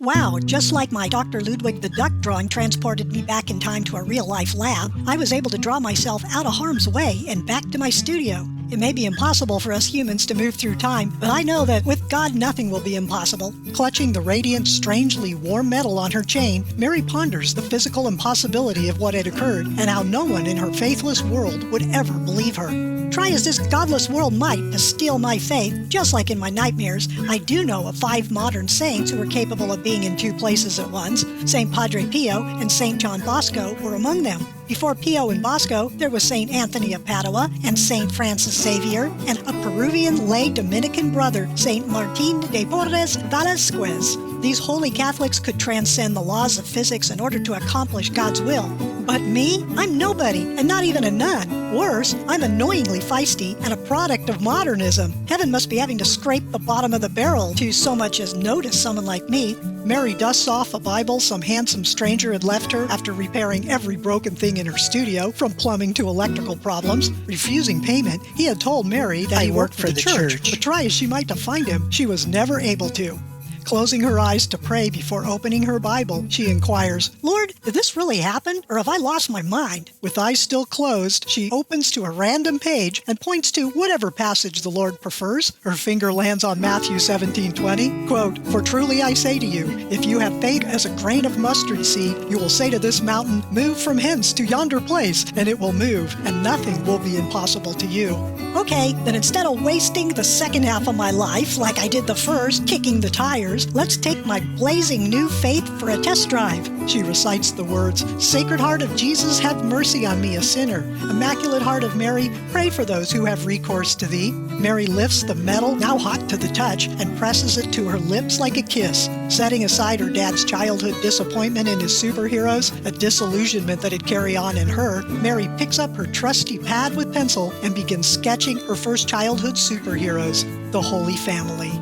Wow, just like my Dr. Ludwig the Duck drawing transported me back in time to a real-life lab, I was able to draw myself out of harm's way and back to my studio. It may be impossible for us humans to move through time, but I know that with God nothing will be impossible. Clutching the radiant, strangely warm metal on her chain, Mary ponders the physical impossibility of what had occurred and how no one in her faithless world would ever believe her. Try as this godless world might to steal my faith, just like in my nightmares, I do know of 5 modern saints who were capable of being in 2 places at once. St. Padre Pio and St. John Bosco were among them. Before Pio and Bosco, there was St. Anthony of Padua and St. Francis Xavier, and a Peruvian lay Dominican brother, St. Martin de Porres Velasquez. These holy Catholics could transcend the laws of physics in order to accomplish God's will. But me? I'm nobody, and not even a nun. Worse, I'm annoyingly feisty and a product of modernism. Heaven must be having to scrape the bottom of the barrel to so much as notice someone like me. Mary dusts off a Bible some handsome stranger had left her after repairing every broken thing in her studio, from plumbing to electrical problems. Refusing payment, he had told Mary that he worked for the church, but try as she might to find him, she was never able to. Closing her eyes to pray before opening her Bible, she inquires, "Lord, did this really happen, or have I lost my mind?" With eyes still closed, she opens to a random page and points to whatever passage the Lord prefers. Her finger lands on Matthew 17:20. Quote, "For truly I say to you, if you have faith as a grain of mustard seed, you will say to this mountain, 'Move from hence to yonder place,' and it will move, and nothing will be impossible to you." Okay, then instead of wasting the second half of my life like I did the first, kicking the tires, let's take my blazing new faith for a test drive. She recites the words, "Sacred Heart of Jesus, have mercy on me, a sinner. Immaculate Heart of Mary, pray for those who have recourse to thee." Mary lifts the metal, now hot to the touch, and presses it to her lips like a kiss. Setting aside her dad's childhood disappointment in his superheroes, a disillusionment that had carried on in her, Mary picks up her trusty pad with pencil and begins sketching her first childhood superheroes, the Holy Family.